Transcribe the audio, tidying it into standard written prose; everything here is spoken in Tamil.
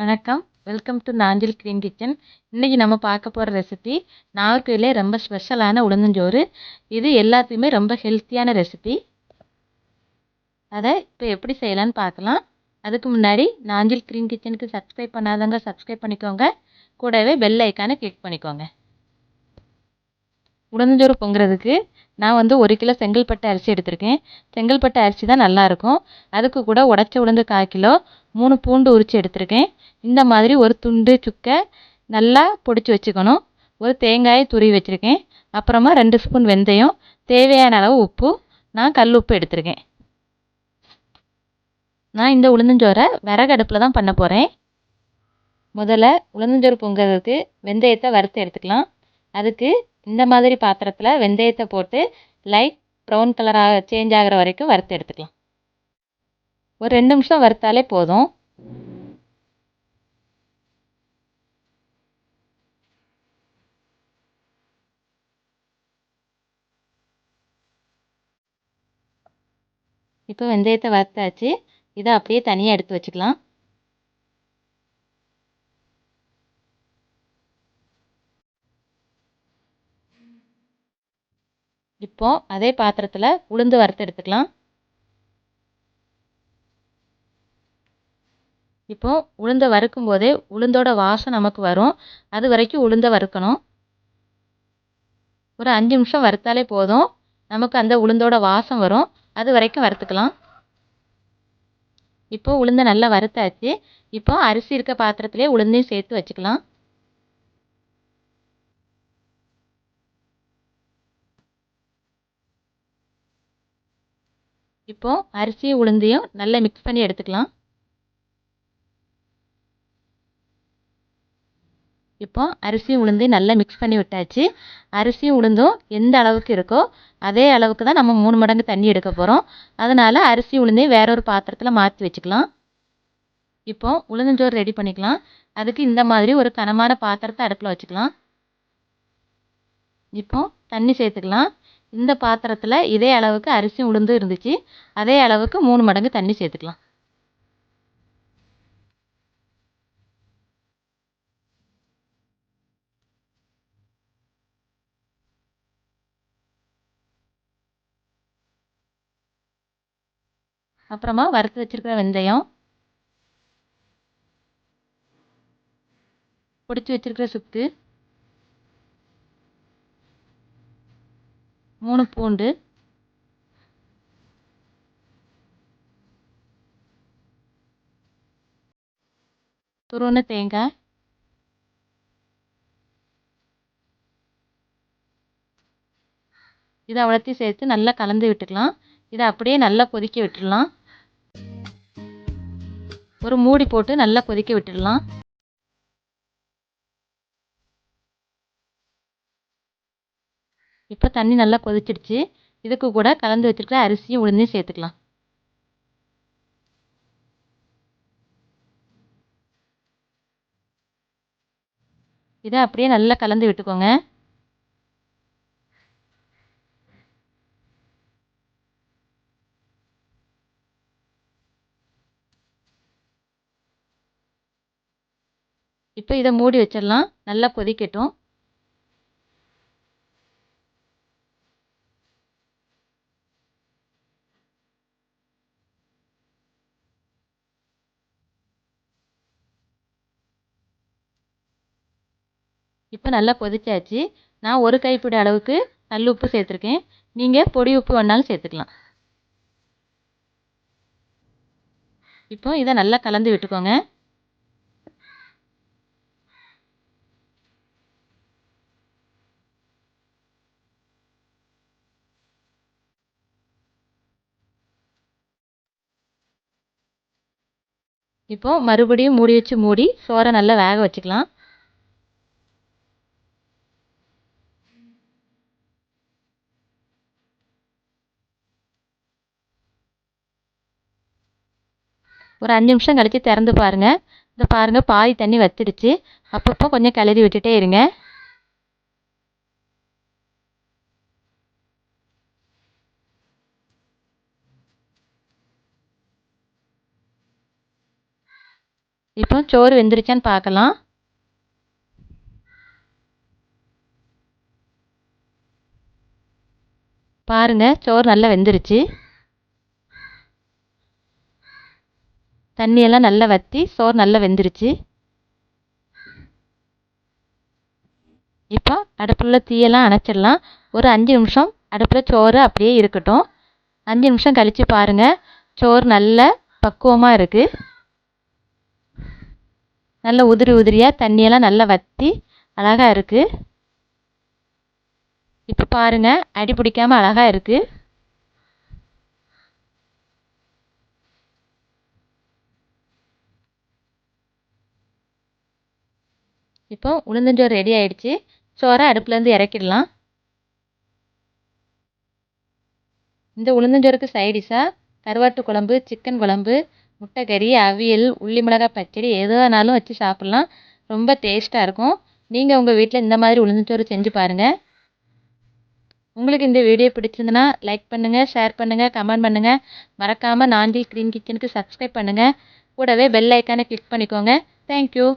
வணக்கம். Welcome to Nanjil green kitchen. இன்னைக்கு நம்ம பார்க்க போகிற ரெசிபி நாகர்கோயிலே ரொம்ப ஸ்பெஷலான உளுந்தஞ்சோறு. இது எல்லாத்தையுமே ரொம்ப ஹெல்த்தியான ரெசிபி. அதை இப்போ எப்படி செய்யலான்னு பார்க்கலாம். அதுக்கு முன்னாடி நாஞ்சில் கிரீன் கிச்சனுக்கு சப்ஸ்கிரைப் பண்ணாதவங்க சப்ஸ்கிரைப் பண்ணிக்கோங்க. கூடவே பெல் ஐக்கானை கிளிக் பண்ணிக்கோங்க. உளுந்தஞ்சோறு பொங்குறதுக்கு நான் 1 கிலோ செங்கல்பட்டு அரிசி எடுத்திருக்கேன். செங்கல்பட்டு அரிசி தான் நல்லாயிருக்கும். அதுக்கு கூட உடச்ச உளுந்து 1/4 கிலோ, 3 பூண்டு உரித்து எடுத்திருக்கேன். இந்த மாதிரி ஒரு துண்டு சுக்கை நல்லா பொடிச்சு வச்சுக்கணும். ஒரு தேங்காயை துருவி வச்சுருக்கேன். அப்புறமா 2 ஸ்பூன் வெந்தயம், தேவையான அளவு உப்பு, நான் கல் உப்பு எடுத்திருக்கேன். நான் இந்த உளுந்தஞ்சோறை விறகு அடுப்பில் தான் பண்ண போகிறேன். முதல்ல உளுந்தஞ்சோறு பொங்குறதுக்கு வெந்தயத்தை வறுத்து எடுத்துக்கலாம். அதுக்கு இந்த மாதிரி பாத்திரத்தில் வெந்தயத்தை போட்டு லைட் ப்ரௌன் கலராக சேஞ்ச் ஆகிற வரைக்கும் வறுத்து எடுத்துக்கலாம். ஒரு 2 நிமிஷம் வறுத்தாலே போதும். இப்போ வெந்தயத்தை வறுத்தாச்சு. இதை அப்படியே தனியாக எடுத்து வச்சுக்கலாம். இப்போ அதே பாத்திரத்தில் உளுந்து வறுத்து எடுத்துக்கலாம். இப்போ உளுந்தை வறுக்கும் போதே உளுந்தோட வாசம் நமக்கு வரும். அது வரைக்கும் உளுந்தை வறுக்கணும். ஒரு 5 நிமிஷம் வறுத்தாலே போதும். நமக்கு அந்த உளுந்தோட வாசம் வரும். அது வரைக்கும் வறுத்துக்கலாம். இப்போ உளுந்தை நல்லா வறுத்தாச்சு. இப்போ அரிசி இருக்க பாத்திரத்திலே உளுந்தையும் சேர்த்து வச்சுக்கலாம். இப்போ அரிசியும் உளுந்தையும் நல்லா மிக்ஸ் பண்ணி எடுத்துக்கலாம். இப்போ அரிசியும் உளுந்தையும் நல்லா மிக்ஸ் பண்ணி விட்டாச்சு. அரிசியும் உளுந்தும் எந்த அளவுக்கு இருக்கோ அதே அளவுக்கு தான் நம்ம 3 மடங்கு தண்ணி எடுக்க போகிறோம். அதனால் அரிசி உளுந்தையும் வேறொரு பாத்திரத்தில் மாற்றி வச்சுக்கலாம். இப்போ உளுந்தஞ்சோறு ரெடி பண்ணிக்கலாம். அதுக்கு இந்த மாதிரி ஒரு கனமான பாத்திரத்தை அடுப்பில் வச்சுக்கலாம். இப்போ தண்ணி சேர்த்துக்கலாம். இந்த பாத்திரத்தில் இதே அளவுக்கு அரிசியும் உளுந்தும் இருந்துச்சு. அதே அளவுக்கு 3 மடங்கு தண்ணி சேர்த்துக்கலாம். அப்புறமா வறுத்து வச்சிருக்கிற வெந்தயம், பொடிச்சு வச்சிருக்கிற சுக்கு, 3 பூண்டு, துருவன தேங்காய், இதை அவ்வளோத்தையும் சேர்த்து நல்லா கலந்து விட்டுக்கலாம். இதை அப்படியே நல்லா கொதிக்க விட்டுடலாம். ஒரு மூடி போட்டு நல்லா கொதிக்க விட்டுடலாம். இப்போ தண்ணி நல்லா கொதிச்சிடுச்சு. இதுக்கு கூட கலந்து வச்சிருக்கிற அரிசியும் உளுந்தையும் சேர்த்துக்கலாம். இதை அப்படியே நல்லா கலந்து விட்டுக்கோங்க. இப்போ இதை மூடி வச்சிடலாம். நல்லா கொதிக்கட்டும். இப்போ நல்லா கொதிச்சாச்சு. நான் ஒரு கைப்பிடி அளவுக்கு கல் உப்பு சேர்த்துருக்கேன். நீங்கள் பொடி உப்பு வேணாலும் சேர்த்துக்கலாம். இப்போ இதை நல்லா கலந்து விட்டுக்கோங்க. இப்போ மறுபடியும் மூடி வச்சு மூடி சோறை நல்லா வேக வச்சுக்கலாம். ஒரு 5 நிமிஷம் கழித்து திறந்து பாருங்கள். இதை பாருங்கள், பாதி தண்ணி வத்திடுச்சு. அப்பப்போ கொஞ்சம் கிளறி விட்டுட்டே இருங்க. இப்போ சோறு வெந்துருச்சான்னு பார்க்கலாம். பாருங்க, சோறு நல்லா வெந்துருச்சு. தண்ணியெல்லாம் நல்லா வற்றி சோறு நல்லா வெந்துருச்சு. இப்போ அடுப்பில் உள்ள தீயெல்லாம் அணைச்சிடலாம். ஒரு 5 நிமிஷம் அடுப்பில் சோறு அப்படியே இருக்கட்டும். 5 நிமிஷம் கழித்து பாருங்கள், சோறு நல்ல பக்குவமாக இருக்குது. நல்ல உதிரி உதிரியாக தண்ணியெல்லாம் நல்லா வற்றி அழகாக இருக்குது. இப்போ பாருங்கள், அடி பிடிக்காமல் அழகாக இருக்குது. இப்போ உளுந்தஞ்சோறு ரெடி ஆயிடுச்சு. சோறை அடுப்புலேருந்து இறக்கிடலாம். இந்த உளுந்தஞ்சோறுக்கு சைடிஷாக கருவாட்டு குழம்பு, சிக்கன் குழம்பு, முட்டை கறி, அவியல், உள்ளி மிளகாய் பச்சடி எது வேணாலும் வச்சு சாப்பிட்லாம். ரொம்ப டேஸ்ட்டாக இருக்கும். நீங்கள் உங்கள் வீட்டில் இந்த மாதிரி உளுந்தஞ்சோறு செஞ்சு பாருங்கள். உங்களுக்கு இந்த வீடியோ பிடிச்சிருந்துன்னா லைக் பண்ணுங்கள், ஷேர் பண்ணுங்கள், கமெண்ட் பண்ணுங்கள். மறக்காமல் நாஞ்சில் க்ளீன் கிச்சனுக்கு சப்ஸ்கிரைப் பண்ணுங்கள். கூடவே பெல் ஐக்கானை கிளிக் பண்ணிக்கோங்க. தேங்க்யூ.